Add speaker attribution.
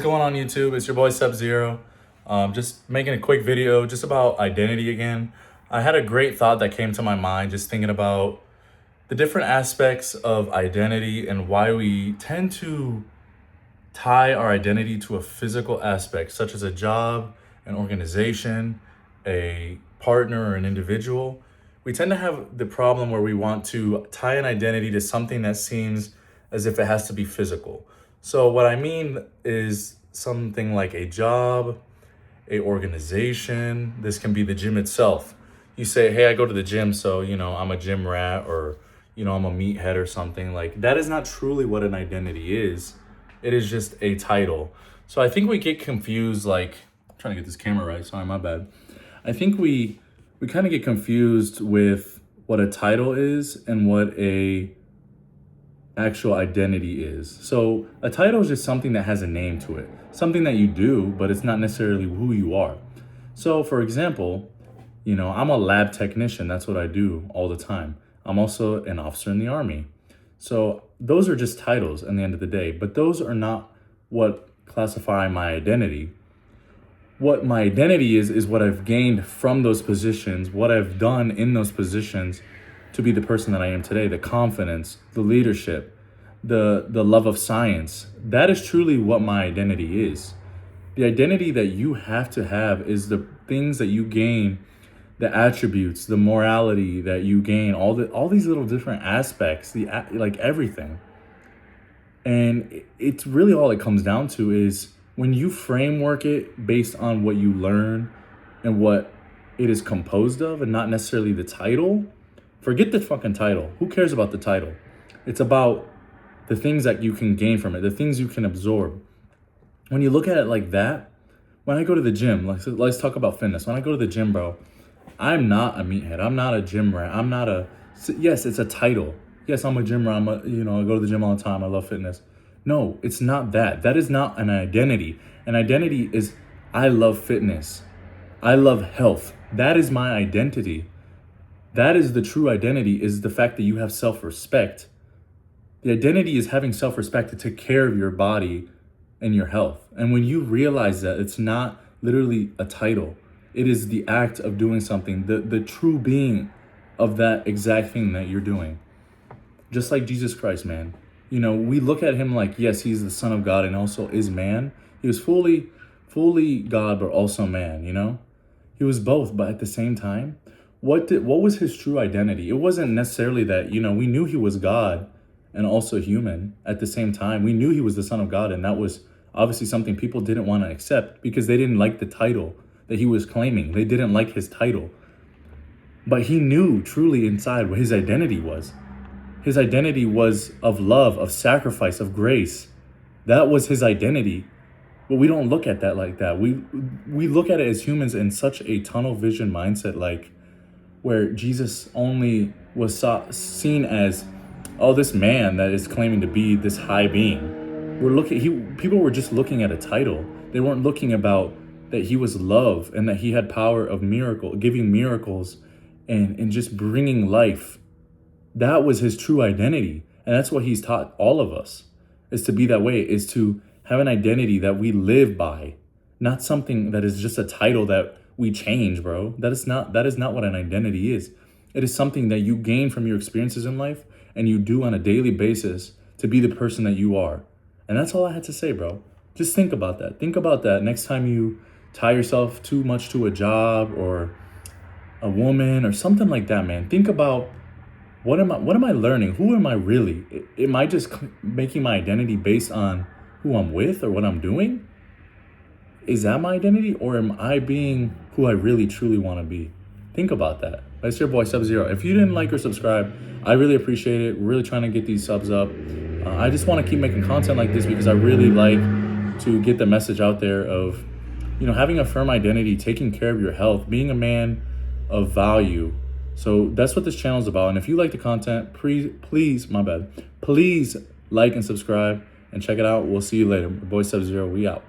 Speaker 1: What's going on YouTube? It's your boy Sub-Zero. Just making a quick video just about identity again. I had a great thought that came to my mind just thinking about the different aspects of identity and why we tend to tie our identity to a physical aspect, such as a job, an organization, a partner, or an individual. We tend to have the problem where we want to tie an identity to something that seems as if it has to be physical. So what I mean is something like a job, a organization. This can be the gym itself. You say, hey, I go to the gym, so, I'm a gym rat, or, I'm a meathead or something. Like, that is not truly what an identity is. It is just a title. So I think we get confused, like, I'm trying to get this camera right, sorry, my bad. I think we kind of get confused with what a title is and what a actual identity is. So a title is just something that has a name to it, something that you do, but it's not necessarily who you are. So for example, I'm a lab technician. That's what I do all the time. I'm also an officer in the Army. So those are just titles at the end of the day, but those are not what classify my identity. What my identity is what I've gained from those positions, what I've done in those positions to be the person that I am today, the confidence, the leadership, the love of science. That is truly what my identity is. The identity that you have to have is the things that you gain, the attributes, the morality that you gain, all these little different aspects, like everything. And it's really all it comes down to is when you framework it based on what you learn and what it is composed of and not necessarily the title. Forget the fucking title. Who cares about the title? It's about the things that you can gain from it, the things you can absorb. When you look at it like that, when I go to the gym, let's talk about fitness. When I go to the gym, bro, I'm not a meathead. I'm not a gym rat. Yes, it's a title. Yes, I'm a gym rat. I go to the gym all the time. I love fitness. No, it's not that. That is not an identity. An identity is I love fitness. I love health. That is my identity. That is the true identity, is the fact that you have self-respect. The identity is having self-respect to take care of your body and your health. And when you realize that it's not literally a title, it is the act of doing something, the true being of that exact thing that you're doing. Just like Jesus Christ, man. We look at him like, yes, he's the Son of God and also is man. He was fully God, but also man, He was both, but at the same time, what was his true identity? It wasn't necessarily that, we knew he was God and also human at the same time. We knew he was the Son of God, and that was obviously something people didn't want to accept because they didn't like the title that he was claiming. They didn't like his title. But he knew truly inside what his identity was. His identity was of love, of sacrifice, of grace. That was his identity. But we don't look at that like that. We look at it as humans in such a tunnel vision mindset, like where Jesus only was seen as, this man that is claiming to be this high being. People were just looking at a title. They weren't looking about that he was love and that he had power of giving miracles and just bringing life. That was his true identity. And that's what he's taught all of us, is to be that way, is to have an identity that we live by, not something that is just a title that we change, bro. That is not what an identity is. It is something that you gain from your experiences in life and you do on a daily basis to be the person that you are. And that's all I had to say, bro. Just think about that. Think about that next time you tie yourself too much to a job or a woman or something like that, man. Think about, what am I learning? Who am I really? Am I just making my identity based on who I'm with or what I'm doing? Is that my identity, or am I being who I really truly want to be? Think about that. That's your boy Sub-Zero. If you didn't like or subscribe, I really appreciate it. We're really trying to get these subs up. I just want to keep making content like this because I really like to get the message out there of, having a firm identity, taking care of your health, being a man of value. So that's what this channel is about. And if you like the content, please like and subscribe and check it out. We'll see you later. Boy Sub-Zero, we out.